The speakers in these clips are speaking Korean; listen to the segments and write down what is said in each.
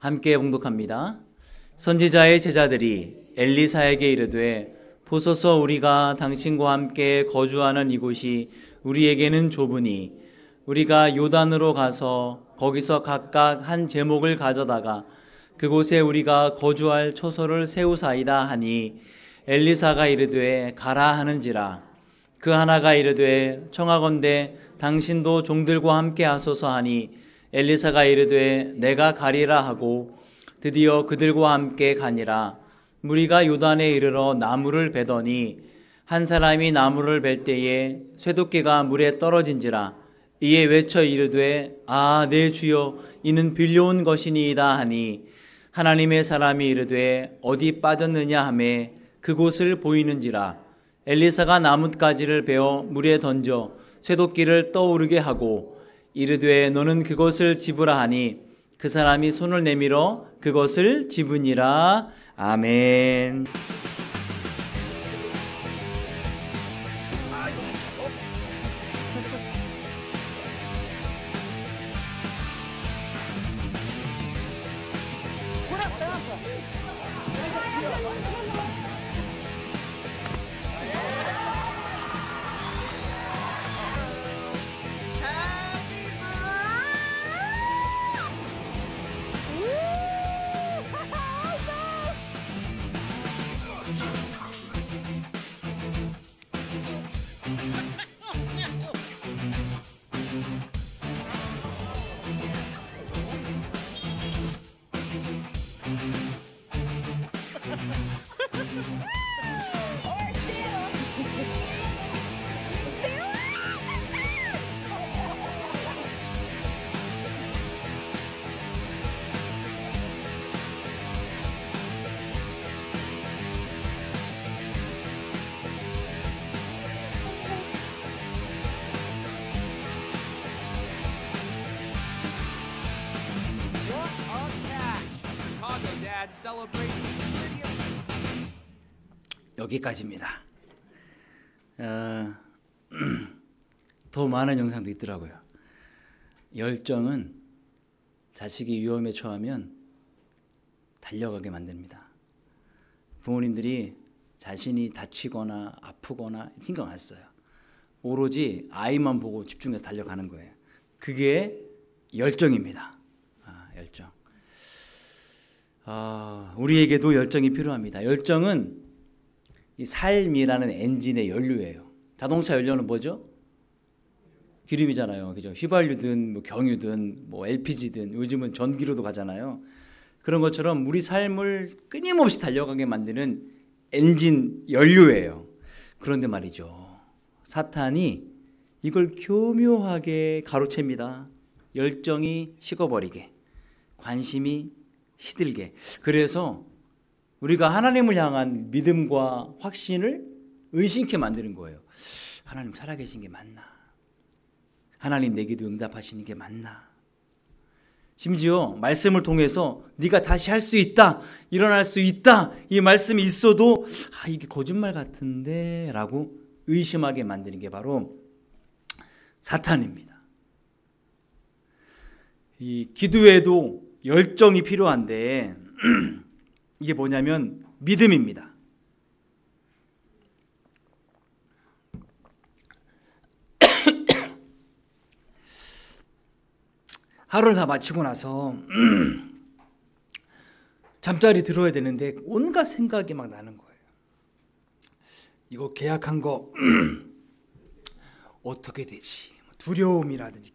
함께 봉독합니다. 선지자의 제자들이 엘리사에게 이르되 보소서 우리가 당신과 함께 거주하는 이곳이 우리에게는 좁으니 우리가 요단으로 가서 거기서 각각 한 제목을 가져다가 그곳에 우리가 거주할 초소를 세우사이다 하니 엘리사가 이르되 가라 하는지라. 그 하나가 이르되 청하건대 당신도 종들과 함께 하소서 하니 엘리사가 이르되 내가 가리라 하고 드디어 그들과 함께 가니라. 무리가 요단에 이르러 나무를 베더니 한 사람이 나무를 벨 때에 쇠도끼가 물에 떨어진지라. 이에 외쳐 이르되 아 내 주여 이는 빌려온 것이니이다 하니 하나님의 사람이 이르되 어디 빠졌느냐 하매 그곳을 보이는지라. 엘리사가 나뭇가지를 베어 물에 던져 쇠도끼를 떠오르게 하고 이르되 너는 그것을 집으라 하니 그 사람이 손을 내밀어 그것을 집으니라. 아멘. 여기까지입니다. 더 많은 영상도 있더라고요. 열정은 자식이 위험에 처하면 달려가게 만듭니다. 부모님들이 자신이 다치거나 아프거나 신경 안 써요. 오로지 아이만 보고 집중해서 달려가는 거예요. 그게 열정입니다. 열정. 우리에게도 열정이 필요합니다. 열정은 이 삶이라는 엔진의 연료예요. 자동차 연료는 뭐죠? 기름이잖아요. 그죠? 휘발유든 뭐 경유든 뭐 LPG든 요즘은 전기로도 가잖아요. 그런 것처럼 우리 삶을 끊임없이 달려가게 만드는 엔진 연료예요. 그런데 말이죠. 사탄이 이걸 교묘하게 가로챕니다. 열정이 식어버리게, 관심이 시들게. 그래서 우리가 하나님을 향한 믿음과 확신을 의심케 만드는 거예요. 하나님 살아계신 게 맞나? 하나님 내 기도 응답하시는 게 맞나? 심지어 말씀을 통해서 네가 다시 할 수 있다, 일어날 수 있다, 이 말씀이 있어도 이게 거짓말 같은데 라고 의심하게 만드는 게 바로 사탄입니다. 이 기도에도 열정이 필요한데 이게 뭐냐면 믿음입니다. 하루를 다 마치고 나서 잠자리 들어야 되는데 온갖 생각이 막 나는 거예요. 이거 계약한 거 어떻게 되지? 두려움이라든지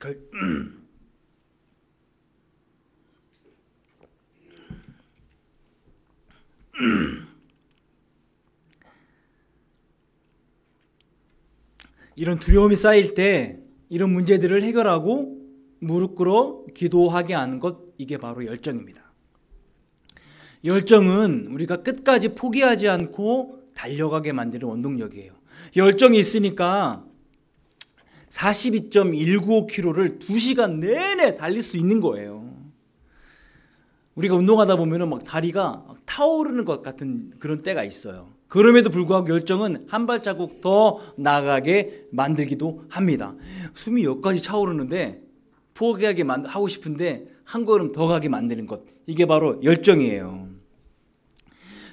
이런 두려움이 쌓일 때 이런 문제들을 해결하고 무릎 꿇어 기도하게 하는 것, 이게 바로 열정입니다. 열정은 우리가 끝까지 포기하지 않고 달려가게 만드는 원동력이에요. 열정이 있으니까 42.195km를 2시간 내내 달릴 수 있는 거예요. 우리가 운동하다 보면 막 다리가 타오르는 것 같은 그런 때가 있어요. 그럼에도 불구하고 열정은 한 발자국 더 나아가게 만들기도 합니다. 숨이 여기까지 차오르는데 포기하게 하고 싶은데 한 걸음 더 가게 만드는 것, 이게 바로 열정이에요.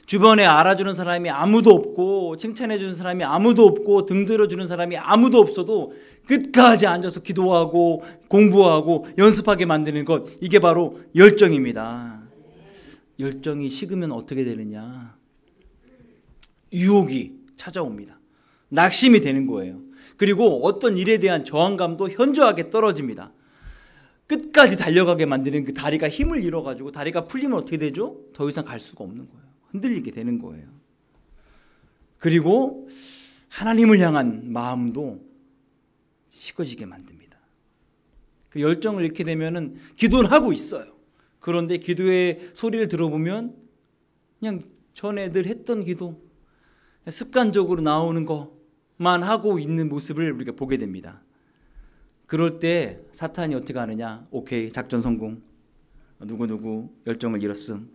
주변에 알아주는 사람이 아무도 없고 칭찬해주는 사람이 아무도 없고 등 들어주는 사람이 아무도 없어도 끝까지 앉아서 기도하고 공부하고 연습하게 만드는 것, 이게 바로 열정입니다. 열정이 식으면 어떻게 되느냐? 유혹이 찾아옵니다. 낙심이 되는 거예요. 그리고 어떤 일에 대한 저항감도 현저하게 떨어집니다. 끝까지 달려가게 만드는 그 다리가 힘을 잃어가지고 다리가 풀리면 어떻게 되죠? 더 이상 갈 수가 없는 거예요. 흔들리게 되는 거예요. 그리고 하나님을 향한 마음도 식어지게 만듭니다. 그 열정을 잃게 되면은 기도를 하고 있어요. 그런데 기도의 소리를 들어보면 그냥 전에 늘 했던 기도, 습관적으로 나오는 것만 하고 있는 모습을 우리가 보게 됩니다. 그럴 때 사탄이 어떻게 하느냐? 오케이, 작전 성공. 누구누구 열정을 잃었음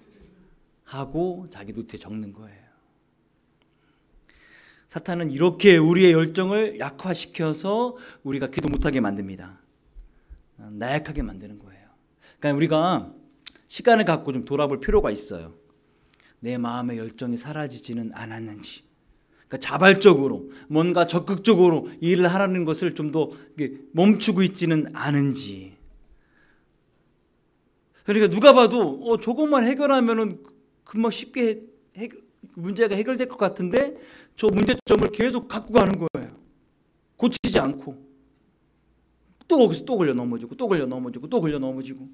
하고 자기 노트에 적는 거예요. 사탄은 이렇게 우리의 열정을 약화시켜서 우리가 기도 못하게 만듭니다. 나약하게 만드는 거예요. 그러니까 우리가 시간을 갖고 좀 돌아볼 필요가 있어요. 내 마음의 열정이 사라지지는 않았는지, 그러니까 자발적으로 뭔가 적극적으로 일을 하라는 것을 좀 더 멈추고 있지는 않은지. 그러니까 누가 봐도 조금만 해결하면은 금방 쉽게 문제가 해결될 것 같은데 저 문제점을 계속 갖고 가는 거예요. 고치지 않고 또 거기서 또 걸려 넘어지고 또 걸려 넘어지고 또 걸려 넘어지고.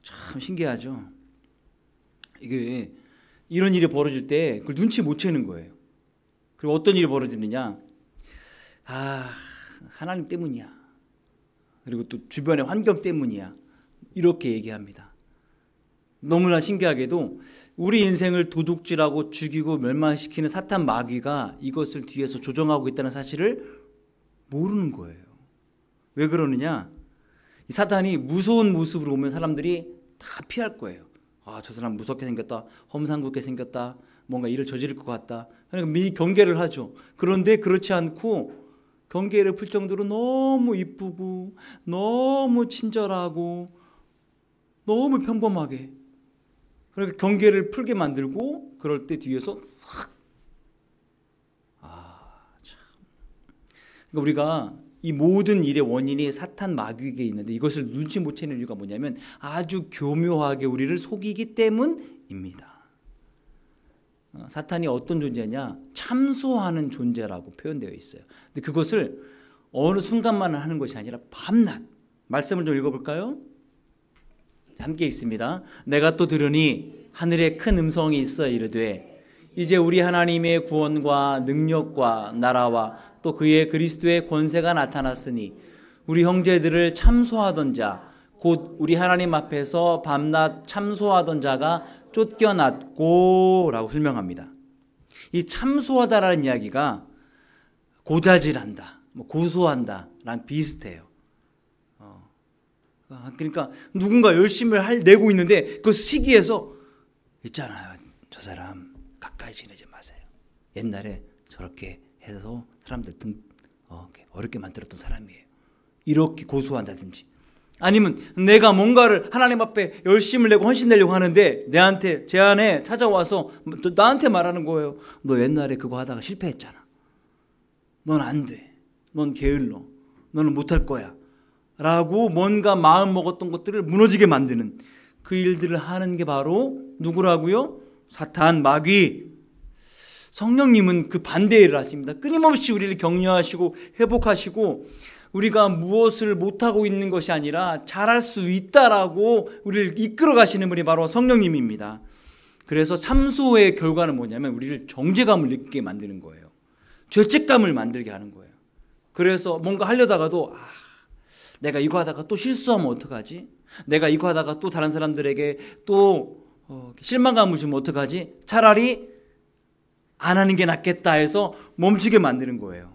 참 신기하죠. 이게 이런 일이 벌어질 때 그걸 눈치 못 채는 거예요. 그리고 어떤 일이 벌어지느냐? 하나님 때문이야. 그리고 또 주변의 환경 때문이야. 이렇게 얘기합니다. 너무나 신기하게도 우리 인생을 도둑질하고 죽이고 멸망시키는 사탄 마귀가 이것을 뒤에서 조정하고 있다는 사실을 모르는 거예요. 왜 그러느냐? 이 사탄이 무서운 모습으로 오면 사람들이 다 피할 거예요. 저 사람 무섭게 생겼다, 험상궂게 생겼다, 뭔가 일을 저지를 것 같다. 그러니까 미리 경계를 하죠. 그런데 그렇지 않고 경계를 풀 정도로 너무 이쁘고 너무 친절하고 너무 평범하게, 그러니까 경계를 풀게 만들고 그럴 때 뒤에서 그러니까 우리가 이 모든 일의 원인이 사탄 마귀에게 있는데 이것을 눈치 못 채는 이유가 뭐냐면 아주 교묘하게 우리를 속이기 때문입니다. 사탄이 어떤 존재냐? 참소하는 존재라고 표현되어 있어요. 근데 그것을 어느 순간만 하는 것이 아니라 밤낮. 말씀을 좀 읽어볼까요? 함께 읽습니다. 내가 또 들으니 하늘에 큰 음성이 있어 이르되 이제 우리 하나님의 구원과 능력과 나라와 또 그의 그리스도의 권세가 나타났으니 우리 형제들을 참소하던 자 곧 우리 하나님 앞에서 밤낮 참소하던 자가 쫓겨났고 라고 설명합니다. 이 참소하다라는 이야기가 고자질한다, 고소한다 랑 비슷해요. 그러니까 누군가 열심히 내고 있는데 그 시기에서 있잖아요. 저 사람 가까이 지내지 마세요. 옛날에 저렇게 해서 사람들 어렵게 만들었던 사람이에요. 이렇게 고소한다든지, 아니면 내가 뭔가를 하나님 앞에 열심을 내고 헌신 내려고 하는데 제 안에 찾아와서 나한테 말하는 거예요. 너 옛날에 그거 하다가 실패했잖아. 넌 안 돼. 넌 게을러. 너는 못할 거야. 라고 뭔가 마음 먹었던 것들을 무너지게 만드는 그 일들을 하는 게 바로 누구라고요? 사탄, 마귀. 성령님은 그 반대 일을 하십니다. 끊임없이 우리를 격려하시고 회복하시고 우리가 무엇을 못하고 있는 것이 아니라 잘할 수 있다라고 우리를 이끌어 가시는 분이 바로 성령님입니다. 그래서 참소의 결과는 뭐냐면 우리를 정죄감을 느끼게 만드는 거예요. 죄책감을 만들게 하는 거예요. 그래서 뭔가 하려다가도 내가 이거 하다가 또 실수하면 어떡하지? 내가 이거 하다가 또 다른 사람들에게 또 실망감을 주면 어떡하지? 차라리 안 하는 게 낫겠다 해서 멈추게 만드는 거예요.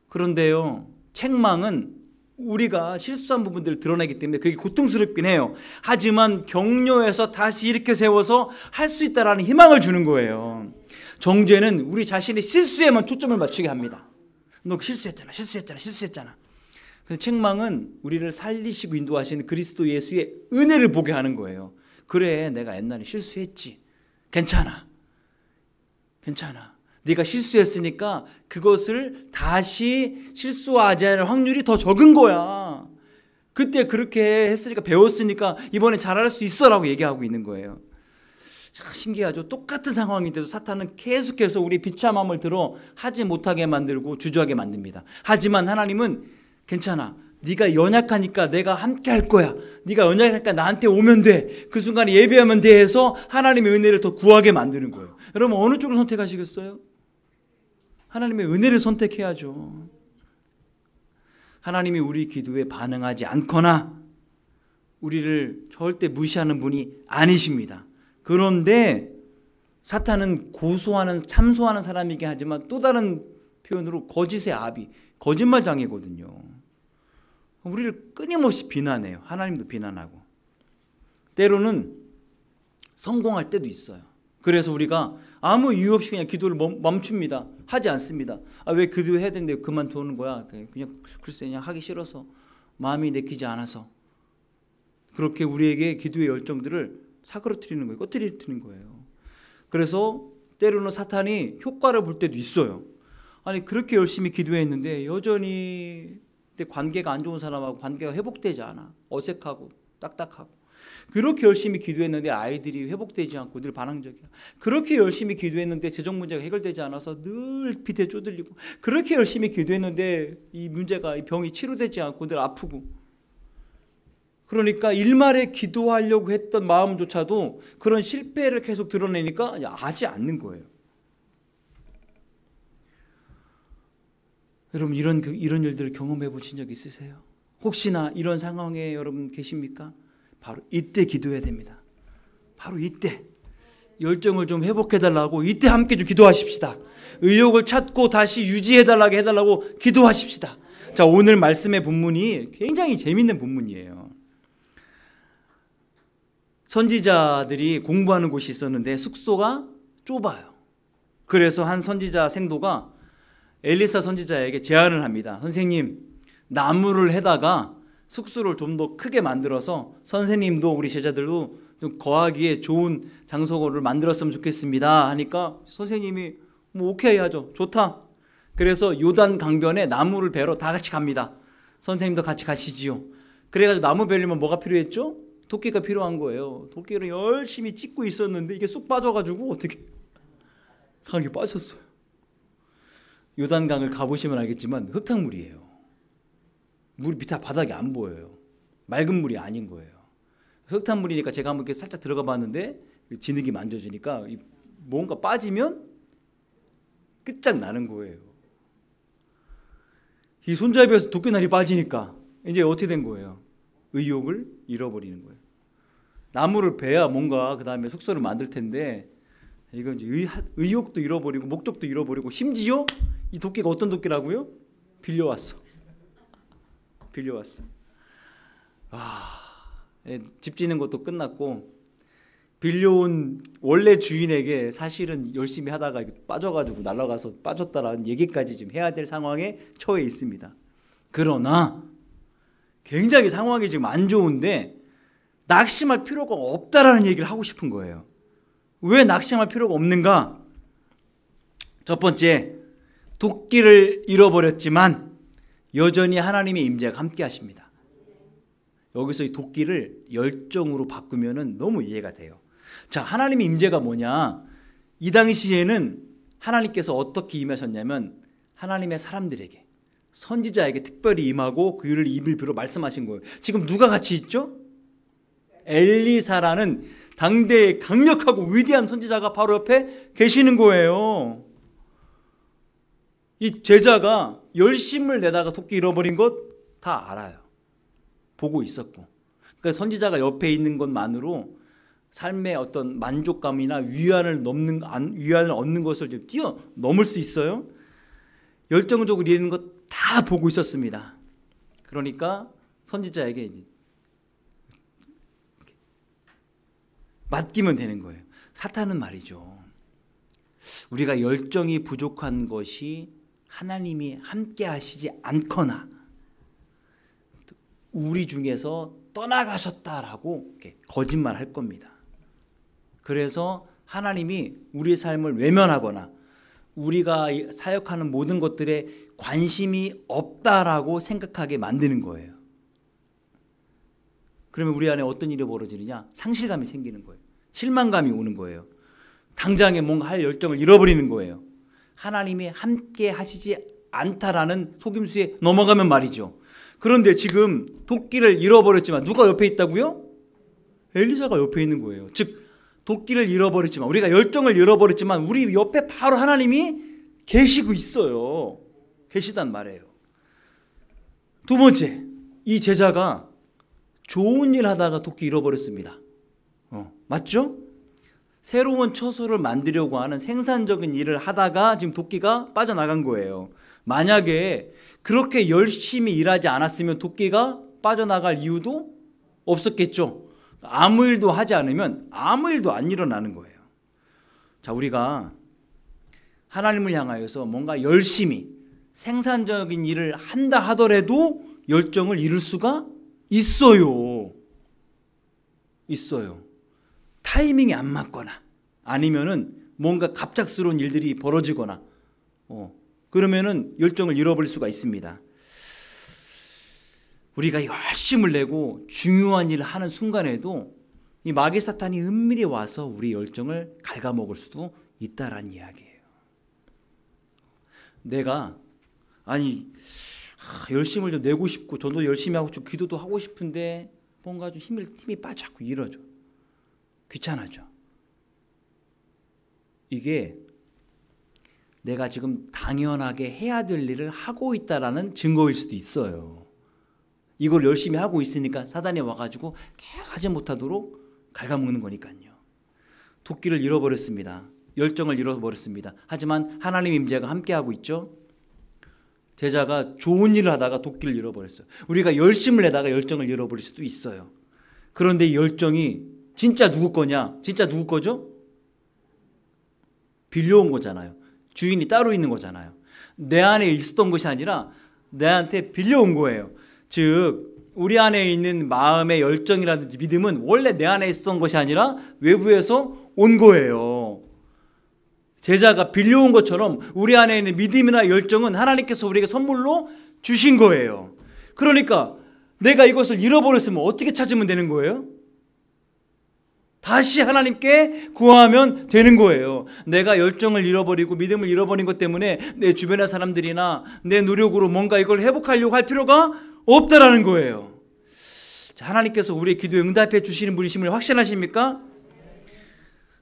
그런데요, 책망은 우리가 실수한 부분들을 드러내기 때문에 그게 고통스럽긴 해요. 하지만 격려해서 다시 일으켜 세워서 할 수 있다라는 희망을 주는 거예요. 정죄는 우리 자신의 실수에만 초점을 맞추게 합니다. 너 실수했잖아. 그래서 책망은 우리를 살리시고 인도하시는 그리스도 예수의 은혜를 보게 하는 거예요. 그래, 내가 옛날에 실수했지. 괜찮아. 네가 실수했으니까 그것을 다시 실수하지 않을 확률이 더 적은 거야. 그때 그렇게 했으니까, 배웠으니까 이번에 잘할 수 있어라고 얘기하고 있는 거예요. 신기하죠. 똑같은 상황인데도 사탄은 계속해서 우리의 비참함을 들어 하지 못하게 만들고 주저하게 만듭니다. 하지만 하나님은 괜찮아. 네가 연약하니까 내가 함께 할 거야. 네가 연약하니까 나한테 오면 돼. 그 순간에 예배하면 돼 해서 하나님의 은혜를 더 구하게 만드는 거예요. 여러분, 어느 쪽을 선택하시겠어요? 하나님의 은혜를 선택해야죠. 하나님이 우리 기도에 반응하지 않거나 우리를 절대 무시하는 분이 아니십니다. 그런데 사탄은 참소하는 사람이긴 하지만 또 다른 표현으로 거짓의 아비, 거짓말장이거든요. 우리를 끊임없이 비난해요. 하나님도 비난하고. 때로는 성공할 때도 있어요. 그래서 우리가 아무 이유 없이 그냥 기도를 멈춥니다. 하지 않습니다. 왜 기도해야 되는데 그만두는 거야? 그냥 글쎄 그냥 하기 싫어서, 마음이 내키지 않아서. 그렇게 우리에게 기도의 열정들을 사그러뜨리는 거예요. 꺼뜨리는 거예요. 그래서 때로는 사탄이 효과를 볼 때도 있어요. 아니, 그렇게 열심히 기도했는데 여전히 관계가 안 좋은 사람하고 관계가 회복되지 않아. 어색하고 딱딱하고. 그렇게 열심히 기도했는데 아이들이 회복되지 않고 늘 반항적이야. 그렇게 열심히 기도했는데 재정 문제가 해결되지 않아서 늘 빚에 쪼들리고. 그렇게 열심히 기도했는데 이 문제가, 이 병이 치료되지 않고 늘 아프고. 그러니까 일말에 기도하려고 했던 마음조차도 그런 실패를 계속 드러내니까 하지 않는 거예요. 여러분, 이런 일들을 경험해 보신 적 있으세요? 혹시나 이런 상황에 여러분 계십니까? 바로 이때 기도해야 됩니다. 바로 이때 열정을 좀 회복해달라고 이때 함께 좀 기도하십시다. 의욕을 찾고 다시 유지해달라고 해달라고 기도하십시다. 자, 오늘 말씀의 본문이 굉장히 재밌는 본문이에요. 선지자들이 공부하는 곳이 있었는데 숙소가 좁아요. 그래서 한 선지자 생도가 엘리사 선지자에게 제안을 합니다. 선생님, 나무를 해다가 숙소를 좀 더 크게 만들어서 선생님도 우리 제자들도 좀 거하기에 좋은 장소를 만들었으면 좋겠습니다 하니까 선생님이 오케이 하죠. 좋다. 그래서 요단 강변에 나무를 베러 다 같이 갑니다. 선생님도 같이 가시지요. 그래가지고 나무 베려면 뭐가 필요했죠? 도끼가 필요한 거예요. 도끼를 열심히 찢고 있었는데 이게 쑥 빠져가지고 어떻게 강에 빠졌어요. 요단강을 가보시면 알겠지만 흙탕물이에요. 물 밑에 바닥이 안 보여요. 맑은 물이 아닌 거예요. 흙탕물이니까 제가 한번 이렇게 살짝 들어가 봤는데 진흙이 만져지니까 뭔가 빠지면 끝장나는 거예요. 이 손잡이에서 도끼날이 빠지니까 이제 어떻게 된 거예요? 의욕을 잃어버리는 거예요. 나무를 베야 뭔가 그 다음에 숙소를 만들 텐데 이건 이제 의욕도 잃어버리고 목적도 잃어버리고 심지어 이 도끼가 어떤 도끼라고요? 빌려왔어. 집 짓는 것도 끝났고 빌려온 원래 주인에게 사실은 열심히 하다가 빠져가지고 날아가서 빠졌다라는 얘기까지 지금 해야 될 상황에 처해 있습니다. 그러나 굉장히 상황이 지금 안 좋은데 낙심할 필요가 없다라는 얘기를 하고 싶은 거예요. 왜 낙심할 필요가 없는가? 첫 번째, 도끼를 잃어버렸지만 여전히 하나님의 임재가 함께 하십니다. 여기서 이 도끼를 열정으로 바꾸면은 너무 이해가 돼요. 자, 하나님의 임재가 뭐냐? 이 당시에는 하나님께서 어떻게 임하셨냐면 하나님의 사람들에게, 선지자에게 특별히 임하고 그를 입을 빌어 말씀하신 거예요. 지금 누가 같이 있죠? 엘리사라는 당대의 강력하고 위대한 선지자가 바로 옆에 계시는 거예요. 이 제자가 열심을 내다가 도끼 잃어버린 것 다 알아요. 보고 있었고. 그러니까 선지자가 옆에 있는 것만으로 삶의 어떤 만족감이나 위안을 얻는 것을 좀 뛰어넘을 수 있어요. 열정적으로 이루는 것 다 보고 있었습니다. 그러니까 선지자에게 이제 맡기면 되는 거예요. 사탄은 말이죠, 우리가 열정이 부족한 것이 하나님이 함께 하시지 않거나 우리 중에서 떠나가셨다라고 거짓말 할 겁니다. 그래서 하나님이 우리의 삶을 외면하거나 우리가 사역하는 모든 것들에 관심이 없다라고 생각하게 만드는 거예요. 그러면 우리 안에 어떤 일이 벌어지느냐? 상실감이 생기는 거예요. 실망감이 오는 거예요. 당장에 뭔가 할 열정을 잃어버리는 거예요. 하나님이 함께 하시지 않다라는 속임수에 넘어가면 말이죠. 그런데 지금 도끼를 잃어버렸지만 누가 옆에 있다고요? 엘리사가 옆에 있는 거예요. 즉 도끼를 잃어버렸지만 우리가 열정을 잃어버렸지만 우리 옆에 바로 하나님이 계시고 있어요. 계시단 말이에요. 두 번째, 이 제자가 좋은 일 하다가 도끼 잃어버렸습니다. 맞죠? 새로운 처소를 만들려고 하는 생산적인 일을 하다가 지금 도끼가 빠져나간 거예요. 만약에 그렇게 열심히 일하지 않았으면 도끼가 빠져나갈 이유도 없었겠죠. 아무 일도 하지 않으면 아무 일도 안 일어나는 거예요. 자, 우리가 하나님을 향하여서 뭔가 열심히 생산적인 일을 한다 하더라도 열정을 잃을 수가 있어요. 타이밍이 안 맞거나 아니면은 뭔가 갑작스러운 일들이 벌어지거나 그러면은 열정을 잃어버릴 수가 있습니다. 우리가 열심을 내고 중요한 일을 하는 순간에도 이 마귀 사탄이 은밀히 와서 우리 열정을 갉아먹을 수도 있다라는 이야기예요. 내가 열심을 좀 내고 싶고 저도 열심히 하고 좀 기도도 하고 싶은데 뭔가 좀 힘이 빠져 자꾸 이러죠. 귀찮아져. 이게 내가 지금 당연하게 해야 될 일을 하고 있다라는 증거일 수도 있어요. 이걸 열심히 하고 있으니까 사단이 와가지고 계속 하지 못하도록 갉아먹는 거니까요. 도끼를 잃어버렸습니다. 열정을 잃어버렸습니다. 하지만 하나님 임재가 함께하고 있죠. 제자가 좋은 일을 하다가 도끼를 잃어버렸어요. 우리가 열심을 내다가 열정을 잃어버릴 수도 있어요. 그런데 이 열정이 진짜 누구 거냐? 진짜 누구 거죠? 빌려온 거잖아요. 주인이 따로 있는 거잖아요. 내 안에 있었던 것이 아니라 내한테 빌려온 거예요. 즉 우리 안에 있는 마음의 열정이라든지 믿음은 원래 내 안에 있었던 것이 아니라 외부에서 온 거예요. 제자가 빌려온 것처럼 우리 안에 있는 믿음이나 열정은 하나님께서 우리에게 선물로 주신 거예요. 그러니까 내가 이것을 잃어버렸으면 어떻게 찾으면 되는 거예요? 다시 하나님께 구하면 되는 거예요. 내가 열정을 잃어버리고 믿음을 잃어버린 것 때문에 내 주변의 사람들이나 내 노력으로 뭔가 이걸 회복하려고 할 필요가 없다라는 거예요. 하나님께서 우리의 기도에 응답해 주시는 분이심을 확신하십니까?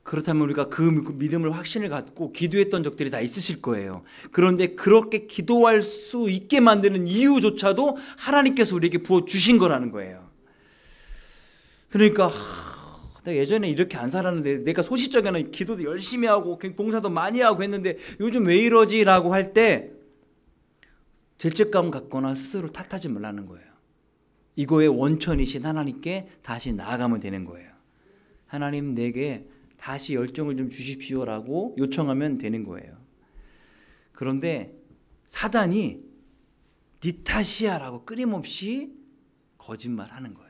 그렇다면 우리가 그 믿음을 확신을 갖고 기도했던 적들이 다 있으실 거예요. 그런데 그렇게 기도할 수 있게 만드는 이유조차도 하나님께서 우리에게 부어주신 거라는 거예요. 그러니까 내가 예전에 이렇게 안 살았는데 내가 소시적에는 기도도 열심히 하고 봉사도 많이 하고 했는데 요즘 왜 이러지? 라고 할 때 죄책감 갖거나 스스로 탓하지 말라는 거예요. 이거의 원천이신 하나님께 다시 나아가면 되는 거예요. 하나님 내게 다시 열정을 좀 주십시오라고 요청하면 되는 거예요. 그런데 사단이 네 탓이야 라고 끊임없이 거짓말하는 거예요.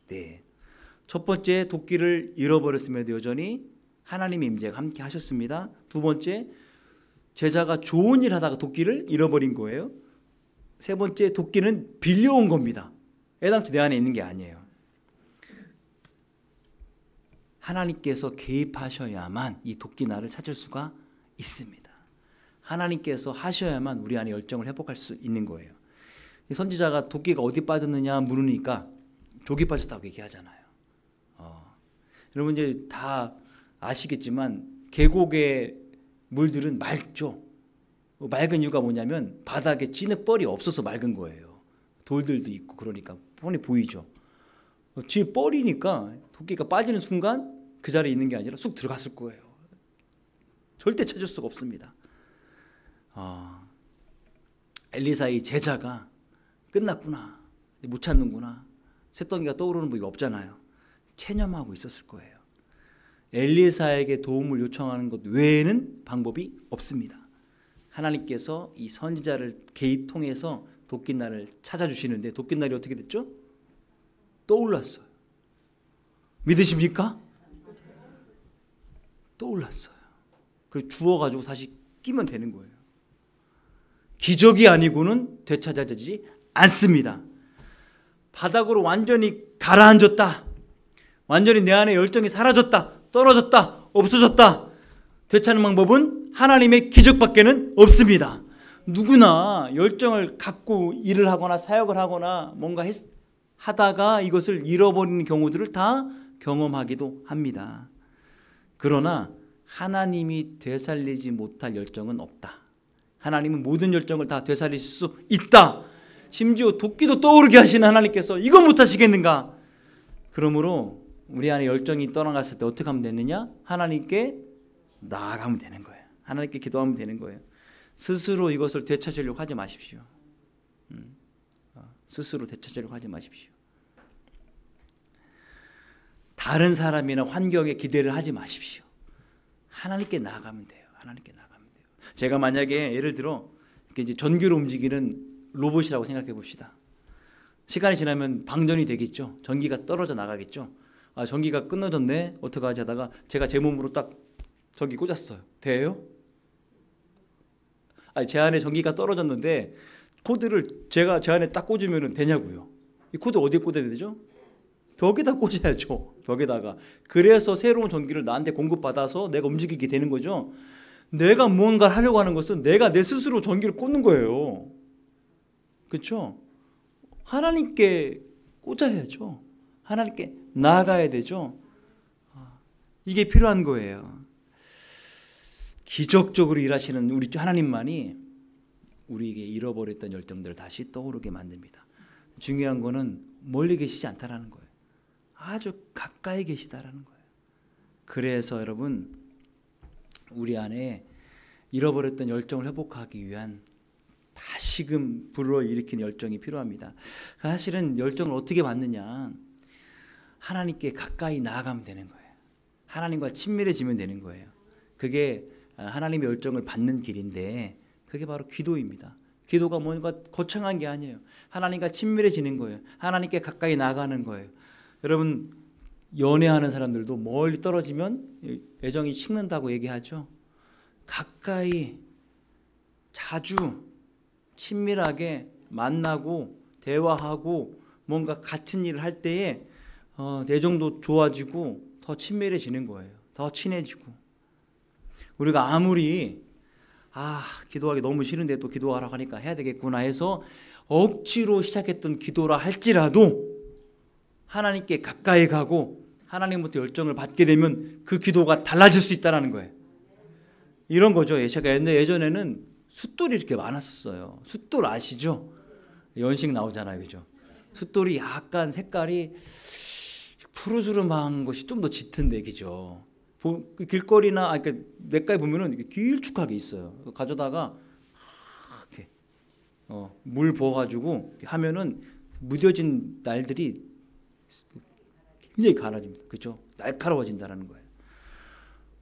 네. 첫 번째, 도끼를 잃어버렸음에도 여전히 하나님의 임재가 함께 하셨습니다. 두 번째, 제자가 좋은 일 하다가 도끼를 잃어버린 거예요. 세 번째, 도끼는 빌려온 겁니다. 애당초 내 안에 있는 게 아니에요. 하나님께서 개입하셔야만 이 도끼날을 찾을 수가 있습니다. 하나님께서 하셔야만 우리 안에 열정을 회복할 수 있는 거예요. 선지자가 도끼가 어디 빠졌느냐 물으니까 족이 빠졌다고 얘기하잖아요. 여러분 이제 다 아시겠지만 계곡의 물들은 맑죠. 맑은 이유가 뭐냐면 바닥에 진흙벌이 없어서 맑은 거예요. 돌들도 있고 그러니까 뻔히 보이죠. 뒤에 뻘이니까 도끼가 빠지는 순간 그 자리에 있는 게 아니라 쑥 들어갔을 거예요. 절대 찾을 수가 없습니다. 엘리사의 제자가 끝났구나, 못 찾는구나, 쇳덩이가 떠오르는 법이 없잖아요. 체념하고 있었을 거예요. 엘리사에게 도움을 요청하는 것 외에는 방법이 없습니다. 하나님께서 이 선지자를 개입 통해서 도끼날을 찾아주시는데 도끼날이 어떻게 됐죠? 떠올랐어요. 믿으십니까? 떠올랐어요. 그래서 주워가지고 다시 끼면 되는 거예요. 기적이 아니고는 되찾아지지 않습니다. 바닥으로 완전히 가라앉았다. 완전히 내 안에 열정이 사라졌다. 떨어졌다. 없어졌다. 되찾는 방법은 하나님의 기적밖에는 없습니다. 누구나 열정을 갖고 일을 하거나 사역을 하거나 뭔가 하다가 이것을 잃어버리는 경우들을 다 경험하기도 합니다. 그러나 하나님이 되살리지 못할 열정은 없다. 하나님은 모든 열정을 다 되살리실 수 있다. 심지어 도끼도 떠오르게 하시는 하나님께서 이거 못하시겠는가? 그러므로 우리 안에 열정이 떠나갔을 때 어떻게 하면 되느냐? 하나님께 나아가면 되는 거예요. 하나님께 기도하면 되는 거예요. 스스로 이것을 되찾으려고 하지 마십시오. 스스로 되찾으려고 하지 마십시오. 다른 사람이나 환경에 기대를 하지 마십시오. 하나님께 나아가면 돼요. 하나님께 나아가면 돼요. 제가 만약에 예를 들어 이제 전기로 움직이는 로봇이라고 생각해 봅시다. 시간이 지나면 방전이 되겠죠. 전기가 떨어져 나가겠죠. 아, 전기가 끊어졌네. 어떡하지 하다가 제가 제 몸으로 딱 전기 꽂았어요. 돼요? 아니, 제 안에 전기가 떨어졌는데 코드를 제가 제 안에 딱 꽂으면 되냐고요. 이 코드 어디에 꽂아야 되죠? 벽에다 꽂아야죠. 벽에다가. 그래서 새로운 전기를 나한테 공급받아서 내가 움직이게 되는 거죠. 내가 무언가를 하려고 하는 것은 내가 내 스스로 전기를 꽂는 거예요. 그렇죠? 하나님께 꽂아야죠. 하나님께 나아가야 되죠. 이게 필요한 거예요. 기적적으로 일하시는 우리 하나님만이 우리에게 잃어버렸던 열정들을 다시 떠오르게 만듭니다. 중요한 거는 멀리 계시지 않다라는 거예요. 아주 가까이 계시다라는 거예요. 그래서 여러분 우리 안에 잃어버렸던 열정을 회복하기 위한 다시금 불러일으킨 열정이 필요합니다. 사실은 열정을 어떻게 받느냐? 하나님께 가까이 나아가면 되는 거예요. 하나님과 친밀해지면 되는 거예요. 그게 하나님의 열정을 받는 길인데 그게 바로 기도입니다. 기도가 뭔가 거창한 게 아니에요. 하나님과 친밀해지는 거예요. 하나님께 가까이 나아가는 거예요. 여러분 연애하는 사람들도 멀리 떨어지면 애정이 식는다고 얘기하죠. 가까이 자주 친밀하게 만나고 대화하고 뭔가 같은 일을 할 때에 애정도 좋아지고 더 친밀해지는 거예요. 더 친해지고. 우리가 아무리 기도하기 너무 싫은데 또 기도하라고 하니까 해야 되겠구나 해서 억지로 시작했던 기도라 할지라도 하나님께 가까이 가고 하나님부터 열정을 받게 되면 그 기도가 달라질 수 있다는 거예요. 이런 거죠. 제가 예전에는 숫돌이 이렇게 많았었어요. 숫돌 아시죠? 연식 나오잖아요. 그죠? 숫돌이 약간 색깔이 푸르스름한 것이 좀 더 짙은데, 그죠? 길거리나 그러니까 냇가에 보면은 이렇게 길쭉하게 있어요. 가져다가 이렇게 물 부어가지고 하면은 무뎌진 날들이 굉장히 가라집니다. 그죠? 날카로워진다라는 거예요.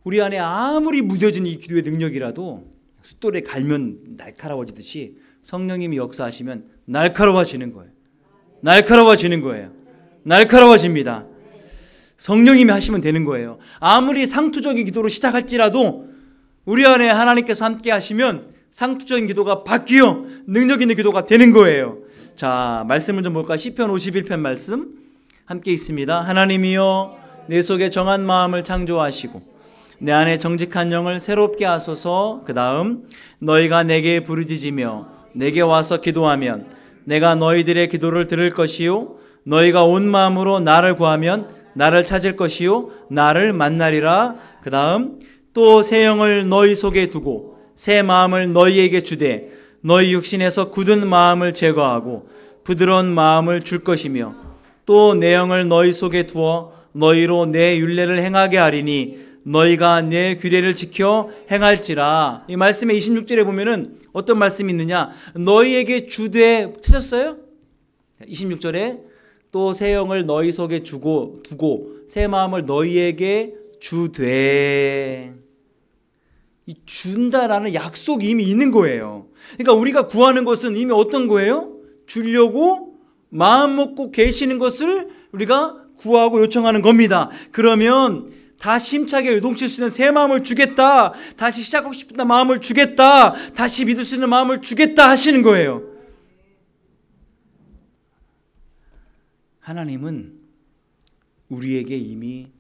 우리 안에 아무리 무뎌진 이 기도의 능력이라도 숫돌에 갈면 날카로워지듯이 성령님이 역사하시면 날카로워지는 거예요. 날카로워지는 거예요. 날카로워집니다. 성령님이 하시면 되는 거예요. 아무리 상투적인 기도로 시작할지라도 우리 안에 하나님께서 함께 하시면 상투적인 기도가 바뀌어 능력 있는 기도가 되는 거예요. 자, 말씀을 좀 볼까? 시편 51편 말씀 함께 있습니다. 하나님이여 내 속에 정한 마음을 창조하시고 내 안에 정직한 영을 새롭게 하소서. 그 다음 너희가 내게 부르짖으며 내게 와서 기도하면 내가 너희들의 기도를 들을 것이요 너희가 온 마음으로 나를 구하면 나를 찾을 것이요 나를 만나리라. 그 다음 또 새 영을 너희 속에 두고 새 마음을 너희에게 주되 너희 육신에서 굳은 마음을 제거하고 부드러운 마음을 줄 것이며 또 내 영을 너희 속에 두어 너희로 내 율례를 행하게 하리니 너희가 내 규례를 지켜 행할지라. 이 말씀의 26절에 보면은 어떤 말씀이 있느냐? 너희에게 주되, 찾았어요? 26절에 또 새 영을 너희 속에 두고 새 마음을 너희에게 주되. 이 준다라는 약속이 이미 있는 거예요. 그러니까 우리가 구하는 것은 이미 어떤 거예요? 주려고 마음 먹고 계시는 것을 우리가 구하고 요청하는 겁니다. 그러면 다시 힘차게 요동칠 수 있는 새 마음을 주겠다, 다시 시작하고 싶은 마음을 주겠다, 다시 믿을 수 있는 마음을 주겠다 하시는 거예요. 하나님은 우리에게 이미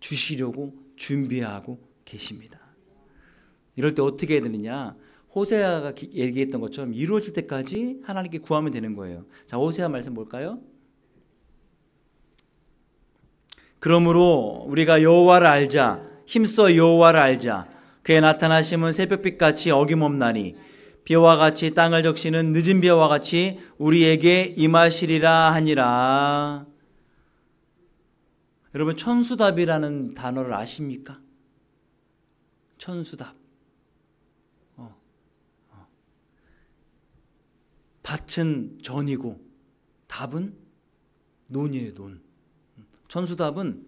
주시려고 준비하고 계십니다. 이럴 때 어떻게 해야 되느냐? 호세아가 얘기했던 것처럼 이루어질 때까지 하나님께 구하면 되는 거예요. 자, 호세아 말씀 볼까요? 그러므로 우리가 여호와를 알자, 힘써 여호와를 알자. 그의 나타나심은 새벽빛같이 어김없나니 비와 같이 땅을 적시는 늦은 비와 같이 우리에게 임하시리라 하니라. 여러분, 천수답이라는 단어를 아십니까? 천수답. 밭은 전이고 답은 논이에요, 논. 천수답은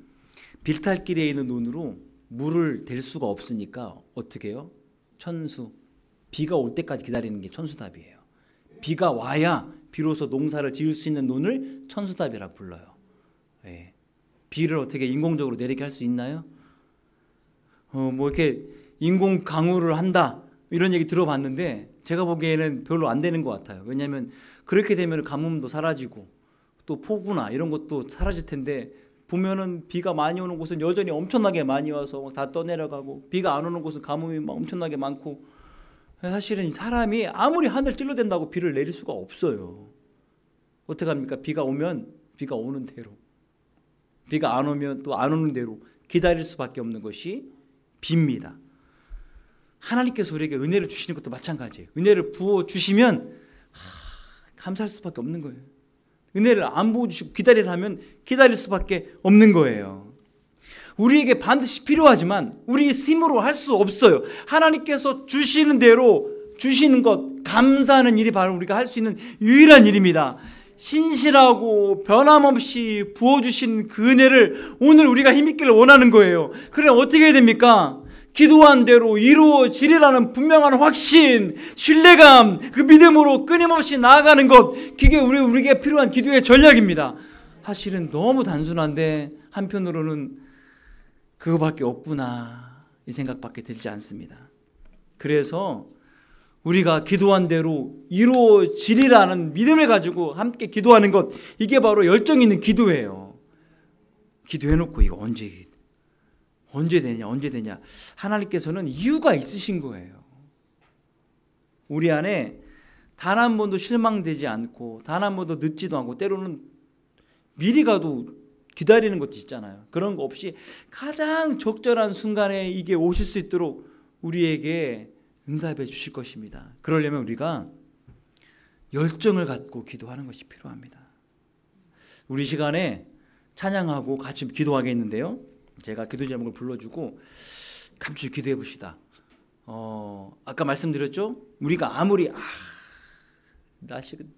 빌탈길에 있는 논으로 물을 댈 수가 없으니까 어떻게 해요? 천수, 비가 올 때까지 기다리는 게 천수답이에요. 비가 와야 비로소 농사를 지을 수 있는 논을 천수답이라고 불러요. 예. 비를 어떻게 인공적으로 내리게 할 수 있나요? 뭐 이렇게 인공 강우를 한다 이런 얘기 들어봤는데 제가 보기에는 별로 안 되는 것 같아요. 왜냐하면 그렇게 되면 가뭄도 사라지고 또 폭우나 이런 것도 사라질 텐데, 보면은 비가 많이 오는 곳은 여전히 엄청나게 많이 와서 다 떠내려가고, 비가 안 오는 곳은 가뭄이 막 엄청나게 많고, 사실은 사람이 아무리 하늘 찔러댄다고 비를 내릴 수가 없어요. 어떻게 합니까? 비가 오면 비가 오는 대로, 비가 안 오면 또 안 오는 대로 기다릴 수밖에 없는 것이 비입니다. 하나님께서 우리에게 은혜를 주시는 것도 마찬가지예요. 은혜를 부어주시면 감사할 수밖에 없는 거예요. 은혜를 안 부어주시고 기다리라 하면 기다릴 수밖에 없는 거예요. 우리에게 반드시 필요하지만 우리 힘으로 할 수 없어요. 하나님께서 주시는 대로 주시는 것, 감사하는 일이 바로 우리가 할 수 있는 유일한 일입니다. 신실하고 변함없이 부어주신 그 은혜를 오늘 우리가 힘있기를 원하는 거예요. 그래 어떻게 해야 됩니까? 기도한 대로 이루어지리라는 분명한 확신, 신뢰감, 그 믿음으로 끊임없이 나아가는 것, 그게 우리에게 필요한 기도의 전략입니다. 사실은 너무 단순한데 한편으로는 그거밖에 없구나 이 생각밖에 들지 않습니다. 그래서 우리가 기도한 대로 이루어지리라는 믿음을 가지고 함께 기도하는 것, 이게 바로 열정 있는 기도예요. 기도해놓고 이거 언제 되냐. 하나님께서는 이유가 있으신 거예요. 우리 안에 단 한 번도 실망되지 않고 단 한 번도 늦지도 않고 때로는 미리 가도 기다리는 것도 있잖아요. 그런 거 없이 가장 적절한 순간에 이게 오실 수 있도록 우리에게 응답해 주실 것입니다. 그러려면 우리가 열정을 갖고 기도하는 것이 필요합니다. 우리 시간에 찬양하고 같이 기도하겠는데요. 제가 기도 제목을 불러주고 같이 기도해 봅시다. 아까 말씀드렸죠? 우리가 아무리 나 실은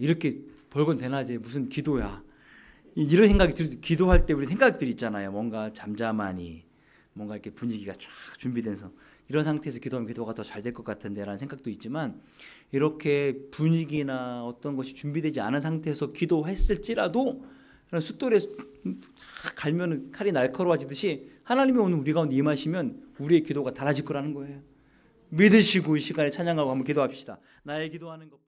이렇게 벌건 되나지 무슨 기도야, 이런 생각이 기도할 때 우리 생각들이 있잖아요. 뭔가 잠잠하니, 뭔가 이렇게 분위기가 쫙 준비돼서 이런 상태에서 기도하면 기도가 더 잘 될 것 같은데 라는 생각도 있지만, 이렇게 분위기나 어떤 것이 준비되지 않은 상태에서 기도했을지라도 숫돌에 갈면 칼이 날카로워지듯이 하나님이 오늘 우리 가운데 임하시면 우리의 기도가 달라질 거라는 거예요. 믿으시고 이 시간에 찬양하고 한번 기도합시다. 나의 기도하는 것